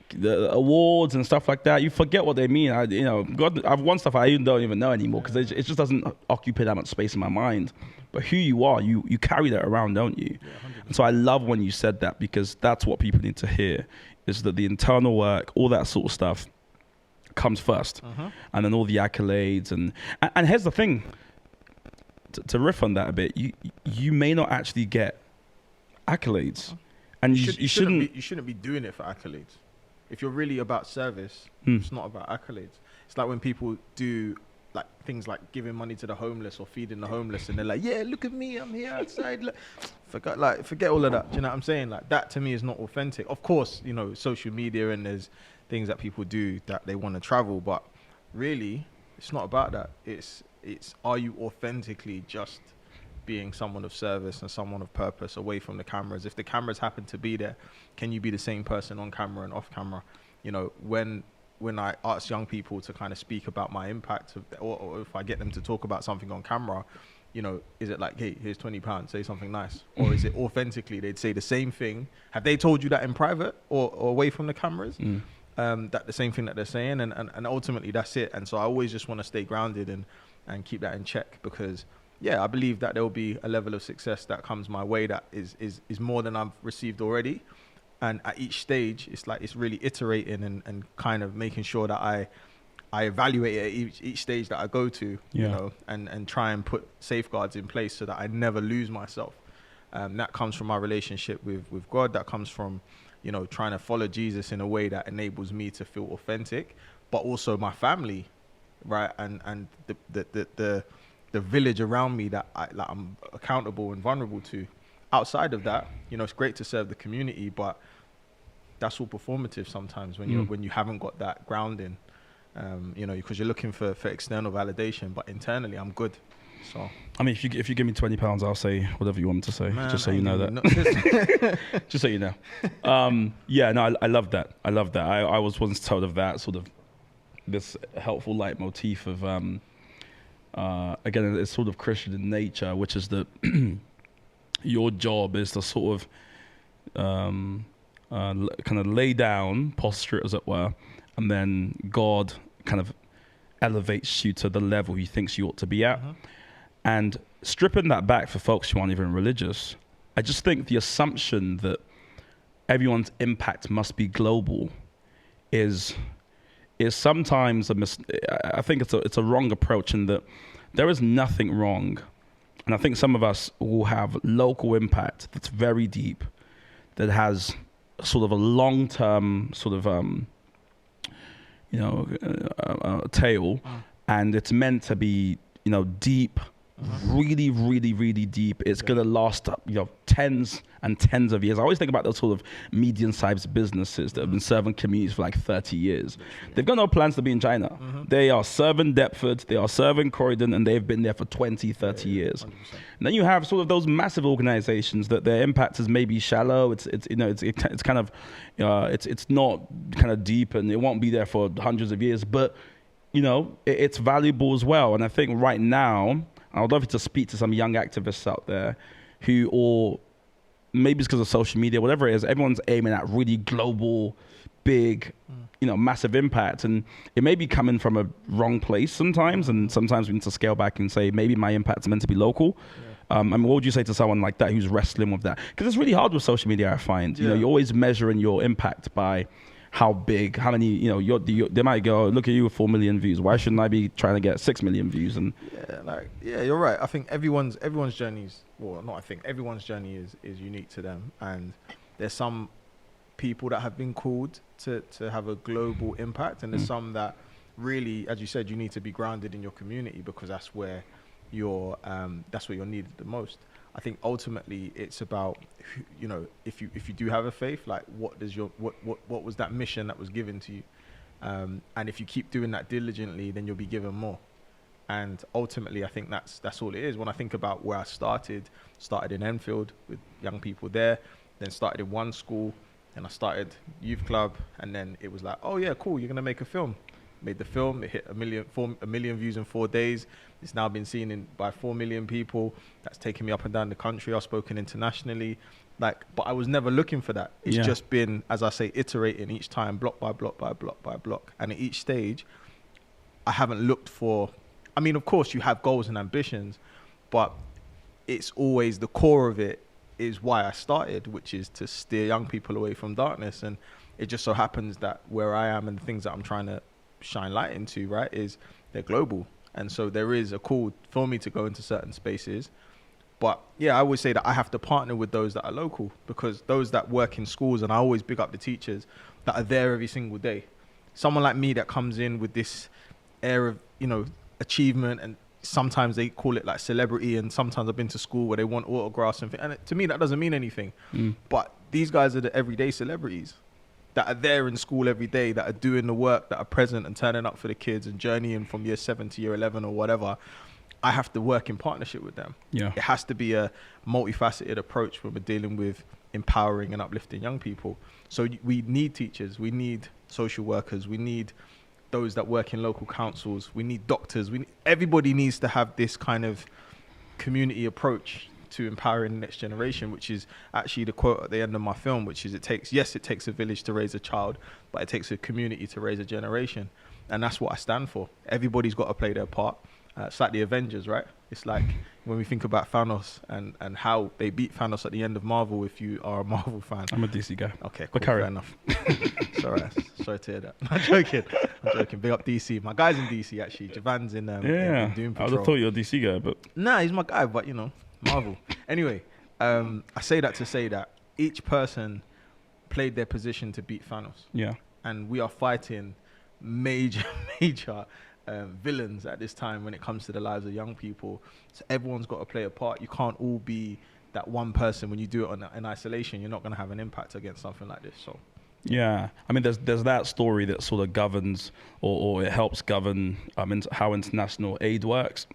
A: The awards and stuff like that, you forget what they mean. I've won stuff I don't even know anymore, because it just doesn't occupy that much space in my mind. But who you are, you carry that around, don't you? And so I love when you said that, because that's what people need to hear, is that the internal work, all that sort of stuff comes first, and then all the accolades. And here's the thing, to riff on that a bit, you may not actually get accolades, and you shouldn't
B: be doing it for accolades. If you're really about service, it's not about accolades. It's like when people do like things like giving money to the homeless or feeding the homeless, and they're like, "Yeah, look at me, I'm here outside." Forget all of that. Do you know what I'm saying? Like, that to me is not authentic. Of course, social media, and there's things that people do that they want to travel, but really, it's not about that. It's are you authentically just being someone of service and someone of purpose away from the cameras. If the cameras happen to be there, can you be the same person on camera and off camera? You know, when I ask young people to kind of speak about my impact, or if I get them to talk about something on camera, you know, is it like, hey, here's £20, say something nice? Or is it authentically, they'd say the same thing? Have they told you that in private or away from the cameras? That the same thing that they're saying, and ultimately that's it. And so I always just want to stay grounded and keep that in check, because yeah, I believe that there will be a level of success that comes my way that is more than I've received already. And at each stage, it's like, it's really iterating and kind of making sure that I evaluate it at each stage that I go to, you know, and try and put safeguards in place so that I never lose myself. That comes from my relationship with God. That comes from, you know, trying to follow Jesus in a way that enables me to feel authentic, but also my family, right? And the village around me that I'm accountable and vulnerable to. Outside of that, you know, it's great to serve the community, but that's all performative sometimes when you haven't got that grounding, you know, because you're looking for external validation, but internally I'm good. So
A: I mean, if you give me £20, I'll say whatever you want me to say. Man, just so you know that. Just so you know. Yeah, no, I love that. I love that. I was once told of that sort of this helpful leitmotif of again, it's sort of Christian in nature, which is that your job is to sort of kind of lay down, posture as it were, and then God kind of elevates you to the level he thinks you ought to be at. And stripping that back for folks who aren't even religious, I just think the assumption that everyone's impact must be global is sometimes I think it's a wrong approach, in that there is nothing wrong. And I think some of us will have local impact that's very deep, that has sort of a long-term sort of, you know, tail, and it's meant to be, you know, deep, really, really, really deep. It's going to last, you know, tens and tens of years. I always think about those sort of medium-sized businesses that have been serving communities for like 30 years. They've got no plans to be in China. They are serving Deptford, they are serving Croydon, and they've been there for 20, 30 years. 100%. And then you have sort of those massive organizations that their impact is maybe shallow. It's you know, it's kind of, it's not kind of deep, and it won't be there for hundreds of years, but you know, it's valuable as well. And I think right now, I would love you to speak to some young activists out there who, or maybe it's because of social media, whatever it is, everyone's aiming at really global, big, you know, massive impact. And it may be coming from a wrong place sometimes. And sometimes we need to scale back and say, maybe my impact's meant to be local. I mean, what would you say to someone like that who's wrestling with that? Because it's really hard with social media, I find. You know, you're always measuring your impact by how big, how many, you know, they might go, look at you with 4 million views. Why shouldn't I be trying to get 6 million views? And
B: you're right. I think everyone's journey everyone's journey is unique to them. And there's some people that have been called to have a global impact, and there's some that really, as you said, you need to be grounded in your community, because that's where you're needed the most. I think ultimately it's about, you know, if you do have a faith, like what was that mission that was given to you, and if you keep doing that diligently, then you'll be given more. And ultimately, I think that's all it is. When I think about where I started in Enfield with young people there, then started in one school, and I started youth club, and then it was like, oh yeah, cool, you're gonna make a film. Made the film, it hit a million views in 4 days. It's now been seen by 4 million people. That's taken me up and down the country. I've spoken internationally, but I was never looking for that. It's just been, as I say, iterating each time, block by block by block by block. And at each stage, I haven't looked for, I mean, of course you have goals and ambitions, but it's always the core of it is why I started, which is to steer young people away from darkness. And it just so happens that where I am and the things that I'm trying to shine light into, right, is they're global. And so there is a call for me to go into certain spaces. But yeah, I always say that I have to partner with those that are local, because those that work in schools, and I always big up the teachers that are there every single day. Someone like me that comes in with this air of, you know, achievement, and sometimes they call it like celebrity, and sometimes I've been to school where they want autographs and to me that doesn't mean anything. But these guys are the everyday celebrities that are there in school every day, that are doing the work, that are present and turning up for the kids and journeying from year 7 to year 11 or whatever. I have to work in partnership with them.
A: Yeah.
B: It has to be a multifaceted approach when we're dealing with empowering and uplifting young people. So we need teachers, we need social workers, we need those that work in local councils, we need doctors, everybody needs to have this kind of community approach to empowering the next generation, which is actually the quote at the end of my film, which is it takes a village to raise a child, but it takes a community to raise a generation. And that's what I stand for. Everybody's got to play their part. It's like the Avengers, right? It's like when we think about Thanos and how they beat Thanos at the end of Marvel, if you are a Marvel fan.
A: I'm a DC guy.
B: Okay,
A: But
B: cool,
A: carry
B: fair
A: on.
B: enough. Sorry to hear that. I'm joking. Big up DC. My guy's in DC, actually. Javan's in
A: Yeah,
B: Doom
A: I would
B: Patrol.
A: have thought you were a DC guy, but
B: Nah, he's my guy, but, Marvel. Anyway, I say that to say that each person played their position to beat Thanos.
A: yeah.
B: And we are fighting major villains at this time when it comes to the lives of young people. So everyone's got to play a part. You can't all be that one person. When you do it in isolation, you're not going to have an impact against something like this. So
A: Yeah, I mean, there's that story that sort of governs, or it helps govern how international aid works.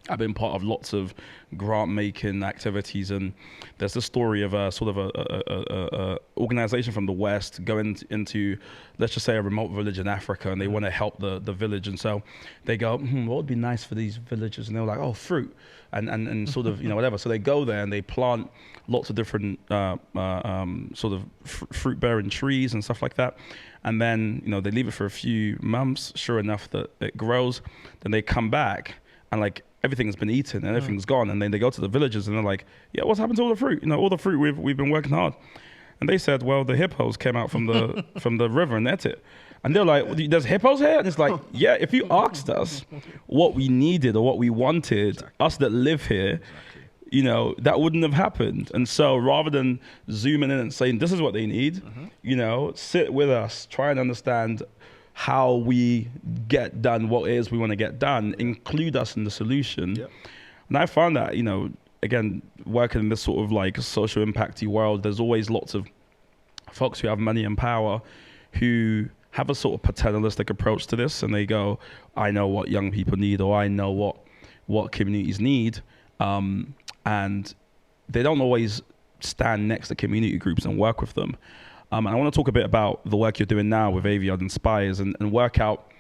A: I've been part of lots of grant making activities, and there's the story of a sort of a organization from the West going into, let's just say, a remote village in Africa, and they want to help the village, and so they go, what would be nice for these villagers? And they were like, oh, fruit, and sort of whatever. So they go there and they plant lots of different sort of fruit bearing trees and stuff like that, and then they leave it for a few months. Sure enough, that it grows. Then they come back and like everything's been eaten and everything's gone. And then they go to the villagers and they're like, yeah, what's happened to all the fruit? All the fruit we've been working hard. And they said, well, the hippos came out from the from the river and that's it. And they're like, well, there's hippos here? And it's like, yeah, if you asked us what we needed or what we wanted, us that live here, that wouldn't have happened. And so rather than zooming in and saying, this is what they need, sit with us, try and understand how we get done what it is we want to get done, include us in the solution. Yep. And I found that, again, working in this sort of like social impacty world, there's always lots of folks who have money and power who have a sort of paternalistic approach to this, and they go, I know what young people need, or I know what communities need. And they don't always stand next to community groups and work with them. And I want to talk a bit about the work you're doing now with Avion Inspires and work out,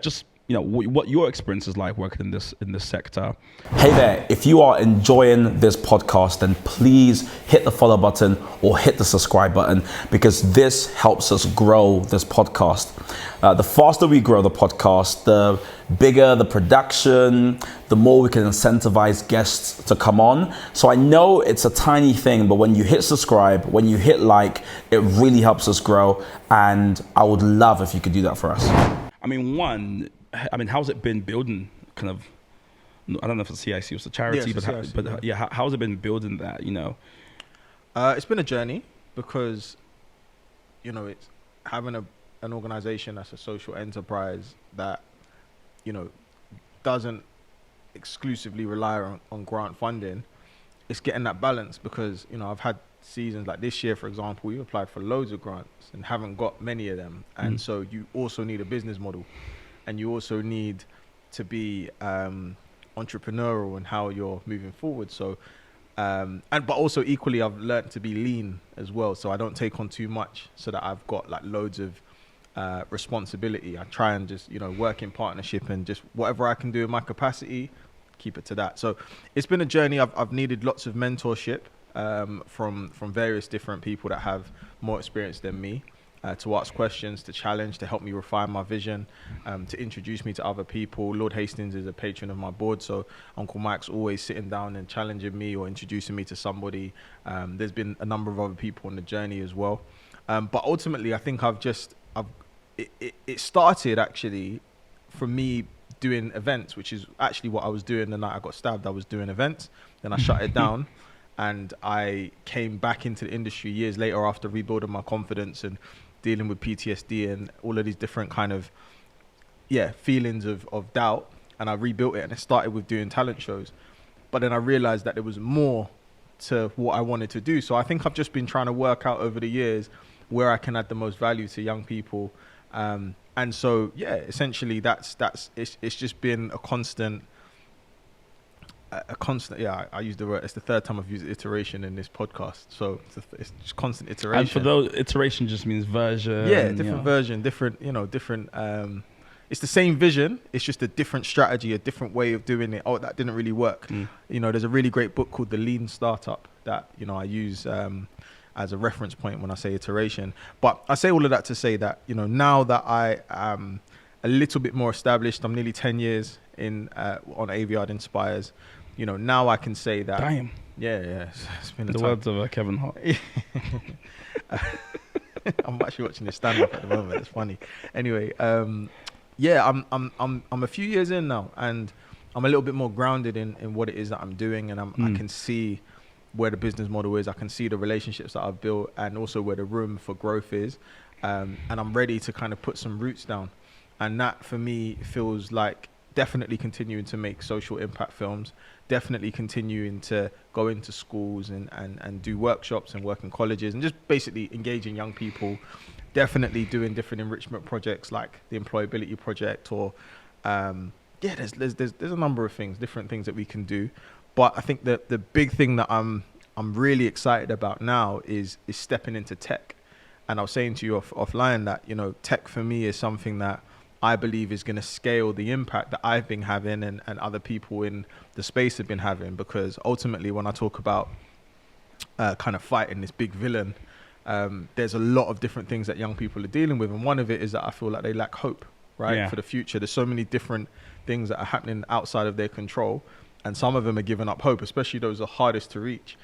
A: just what your experience is like working in this sector.
C: Hey there, if you are enjoying this podcast, then please hit the follow button or hit the subscribe button, because this helps us grow this podcast. The faster we grow the podcast, the bigger the production, the more we can incentivize guests to come on. So I know it's a tiny thing, but when you hit subscribe, when you hit like, it really helps us grow. And I would love if you could do that for us.
A: How's it been building kind of, I don't know if it's CIC was a charity, how's it been building that,
B: It's been a journey because, it's having an organization that's a social enterprise that, doesn't exclusively rely on grant funding. It's getting that balance because, I've had seasons like this year, for example, we applied for loads of grants and haven't got many of them. And so you also need a business model. And you also need to be entrepreneurial in how you're moving forward. So, but also equally, I've learned to be lean as well. So I don't take on too much, so that I've got like loads of responsibility. I try and just work in partnership and just whatever I can do in my capacity, keep it to that. So it's been a journey. I've needed lots of mentorship from various different people that have more experience than me. To ask questions, to challenge, to help me refine my vision, to introduce me to other people. Lord Hastings is a patron of my board, so Uncle Mike's always sitting down and challenging me or introducing me to somebody. There's been a number of other people on the journey as well. But ultimately, I think it started actually from me doing events, which is actually what I was doing the night I got stabbed. I was doing events, then I shut it down. And I came back into the industry years later after rebuilding my confidence and dealing with PTSD and all of these different kind of, feelings of doubt. And I rebuilt it, and it started with doing talent shows. But then I realized that there was more to what I wanted to do. So I think I've just been trying to work out over the years where I can add the most value to young people. And so, essentially it's just been a constant a constant. Yeah, I use the word. It's the third time I've used iteration in this podcast, so it's just constant iteration.
A: And for those, iteration just means version.
B: Yeah, different version, different. Different. It's the same vision. It's just a different strategy, a different way of doing it. Oh, that didn't really work. There's a really great book called The Lean Startup that I use as a reference point when I say iteration. But I say all of that to say that now that I am a little bit more established, I'm nearly 10 years in on Aviard Inspires. Now I can say that.
A: Damn.
B: Yeah. It's been
A: the words of Kevin Hart.
B: I'm actually watching this stand up at the moment. It's funny. Anyway, I'm a few years in now, and I'm a little bit more grounded in what it is that I'm doing, and I can see where the business model is. I can see the relationships that I've built, and also where the room for growth is. And I'm ready to kind of put some roots down. And that for me feels like definitely continuing to make social impact films, definitely continuing to go into schools and do workshops and work in colleges and just basically engaging young people, definitely doing different enrichment projects like the employability project or there's a number of things, different things that we can do. But I think that the big thing that I'm really excited about now is stepping into tech. And I was saying to you offline that tech for me is something that I believe is going to scale the impact that I've been having and other people in the space have been having, because ultimately when I talk about kind of fighting this big villain, there's a lot of different things that young people are dealing with. And one of it is that I feel like they lack hope, right? For the future. There's so many different things that are happening outside of their control. And some of them are giving up hope, especially those are hardest to reach.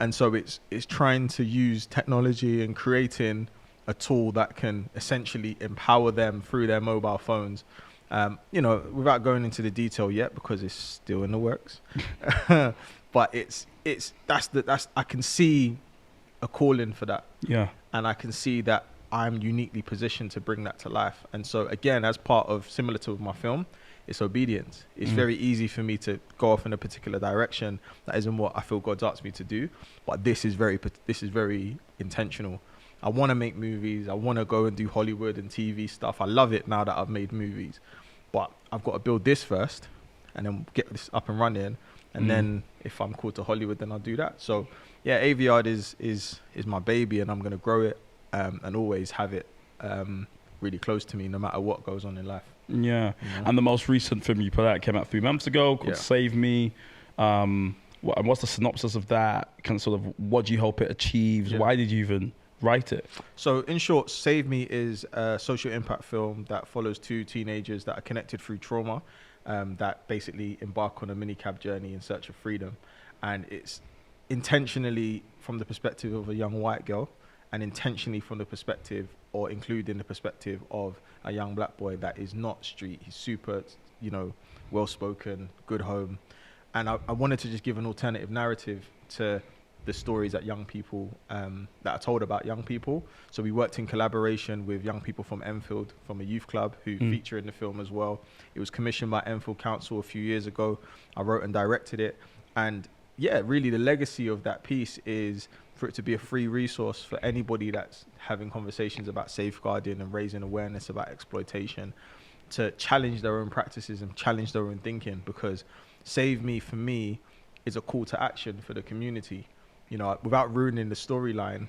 B: And so it's trying to use technology and creating a tool that can essentially empower them through their mobile phones, without going into the detail yet because it's still in the works. But I can see a calling for that. Yeah. And I can see that I'm uniquely positioned to bring that to life. And so again, as part of similar to my film, it's obedience. It's very easy for me to go off in a particular direction that isn't what I feel God's asked me to do. But this is very intentional. I want to make movies. I want to go and do Hollywood and TV stuff. I love it now that I've made movies, but I've got to build this first and then get this up and running. And then if I'm called to Hollywood, then I'll do that. So yeah, Aviard is my baby, and I'm going to grow it and always have it really close to me no matter what goes on in life.
A: Yeah. And the most recent film you put out came out 3 months ago called Save Me. And what's the synopsis of that? Kind of sort of what do you hope it achieves? Why did you even write it?
B: So in short, Save Me is a social impact film that follows 2 teenagers that are connected through trauma, that basically embark on a minicab journey in search of freedom. And it's intentionally from the perspective of a young white girl, and intentionally from the perspective or including the perspective of a young black boy that is not street. He's super, well-spoken, good home. And I wanted to just give an alternative narrative to the stories that young people, that are told about young people. So we worked in collaboration with young people from Enfield, from a youth club who feature in the film as well. It was commissioned by Enfield Council a few years ago. I wrote and directed it. And yeah, really the legacy of that piece is for it to be a free resource for anybody that's having conversations about safeguarding and raising awareness about exploitation, to challenge their own practices and challenge their own thinking, because Save Me for me is a call to action for the community. Without ruining the storyline,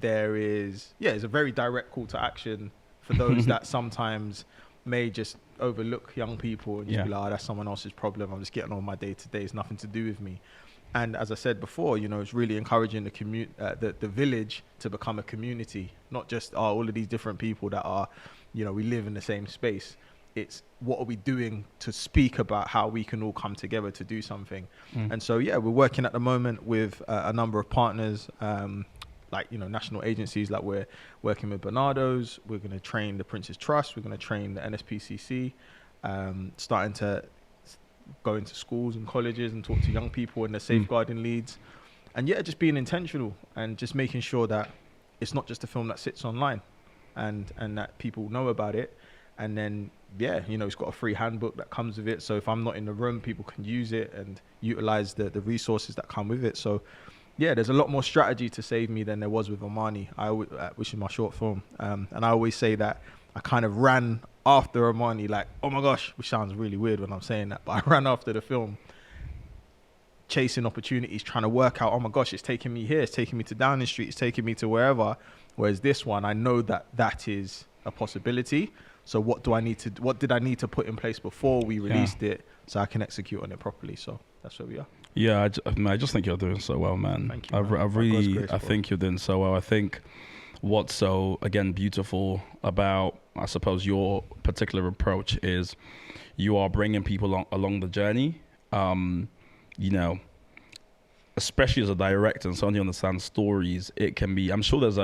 B: it's a very direct call to action for those that sometimes may just overlook young people and just be like, oh, that's someone else's problem. I'm just getting on my day to day. It's nothing to do with me. And as I said before, it's really encouraging the village to become a community, not just all of these different people that are, we live in the same space. It's what are we doing to speak about how we can all come together to do something. And so, we're working at the moment with a number of partners, national agencies. Like we're working with Bernardo's. We're going to train the Prince's Trust. We're going to train the NSPCC, starting to go into schools and colleges and talk to young people in the safeguarding leads. And just being intentional and just making sure that it's not just a film that sits online and that people know about it. And then, it's got a free handbook that comes with it. So if I'm not in the room, people can use it and utilize the resources that come with it. So, there's a lot more strategy to Save Me than there was with Amani, which is my short film. And I always say that I kind of ran after Amani, like, oh my gosh, which sounds really weird when I'm saying that, but I ran after the film chasing opportunities, trying to work out, oh my gosh, it's taking me here, it's taking me to Downing Street, it's taking me to wherever. Whereas this one, I know that is a possibility. So what did I need to put in place before we released it so I can execute on it properly? So that's where we are.
A: Yeah, I just think you're doing so well, man.
B: Thank you, man.
A: I think you're doing so well. I think what's so, again, beautiful about, I suppose, your particular approach is you are bringing people along the journey. You know, especially as a director and someone who understands stories, it can be, I'm sure there's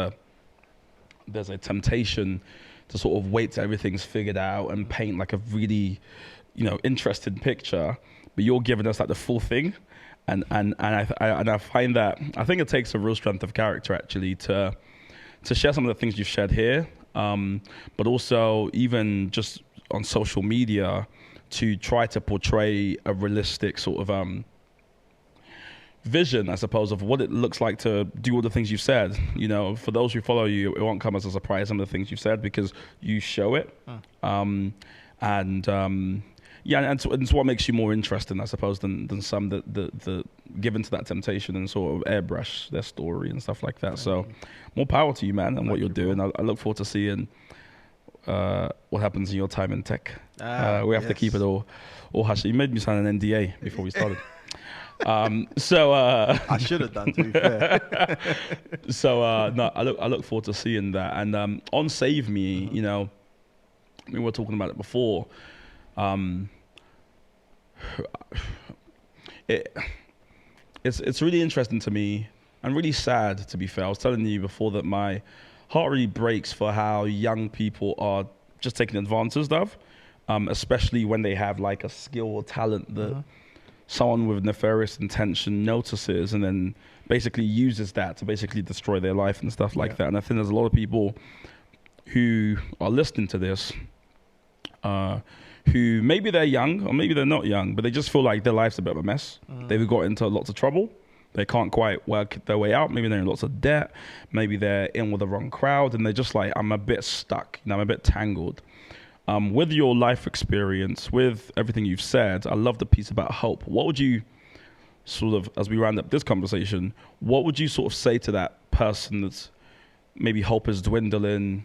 A: a temptation to sort of wait till everything's figured out and paint like a really, you know, interesting picture, but you're giving us like the full thing. And I find that, I think it takes a real strength of character actually to share some of the things you've shared here, but also even just on social media to try to portray a realistic sort of vision, I suppose, of what it looks like to do all the things you've said. You know, for those who follow you, it won't come as a surprise, some of the things you've said, because you show it. Yeah, and it's what makes you more interesting, I suppose, than some that given to that temptation and sort of airbrush their story and stuff like that. So more power to you, man, and what you're doing. I look forward to seeing what happens in your time in tech. We have to keep it all hush. You made me sign an NDA before we started.
B: I should have done, to be fair.
A: No, I look forward to seeing that. And on Save Me, you know, we were talking about it before. It's really interesting to me and really sad, to be fair. I was telling you before that my heart really breaks for how young people are just taken advantage of, especially when they have like a skill or talent that someone with nefarious intention notices and then basically uses that to basically destroy their life and stuff like that. And I think there's a lot of people who are listening to this who maybe they're young or maybe they're not young, but they just feel like their life's a bit of a mess. They've got into lots of trouble. They can't quite work their way out. Maybe they're in lots of debt. Maybe they're in with the wrong crowd and they're just like, I'm a bit stuck. You know, I'm a bit tangled. With your life experience, with everything you've said, I love the piece about hope. What would you sort of, as we round up this conversation, what would you sort of say to that person that's maybe hope is dwindling,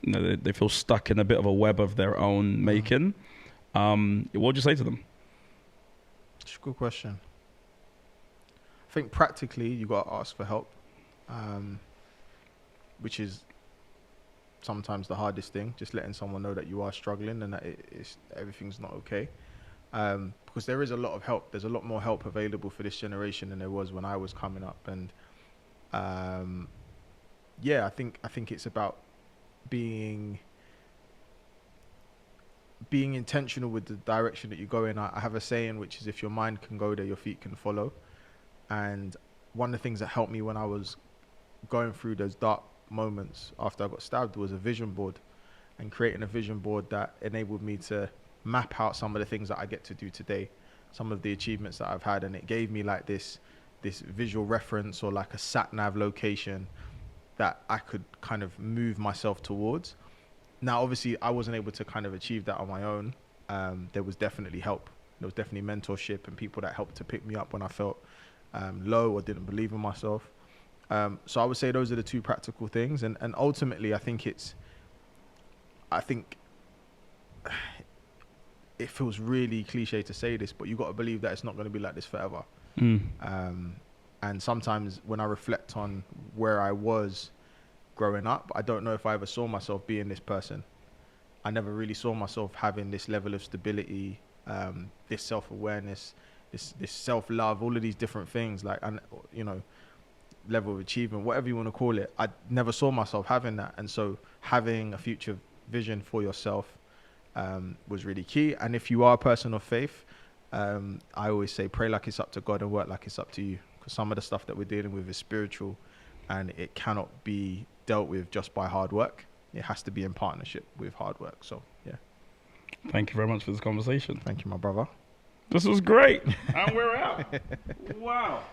A: you know, they feel stuck in a bit of a web of their own making? What would you say to them?
B: It's a good question. I think practically you got to ask for help, which is sometimes the hardest thing, just letting someone know that you are struggling and that everything's not okay. Because there is a lot of help. There's a lot more help available for this generation than there was when I was coming up. And I think it's about being intentional with the direction that you go in. I have a saying, which is, if your mind can go there, your feet can follow. And one of the things that helped me when I was going through those dark moments after I got stabbed was a vision board, and creating a vision board that enabled me to map out some of the things that I get to do today, some of the achievements that I've had. And it gave me like this visual reference, or like a sat nav location that I could kind of move myself towards. Now, obviously, I wasn't able to kind of achieve that on my own. There was definitely help. There was definitely mentorship and people that helped to pick me up when I felt low or didn't believe in myself. So I would say those are the two practical things. And ultimately, I think it feels really cliche to say this, but you got to believe that it's not going to be like this forever. And sometimes when I reflect on where I was growing up, I don't know if I ever saw myself being this person. I never really saw myself having this level of stability, this self-awareness, this self-love, all of these different things, like, and you know, level of achievement, whatever you want to call it. I never saw myself having that. And so having a future vision for yourself was really key. And if you are a person of faith, I always say, pray like it's up to God and work like it's up to you, because some of the stuff that we're dealing with is spiritual and it cannot be dealt with just by hard work. It has to be in partnership with hard work. So yeah.
A: Thank you very much for this conversation.
B: Thank you, my brother.
A: This was great. And we're out. Wow.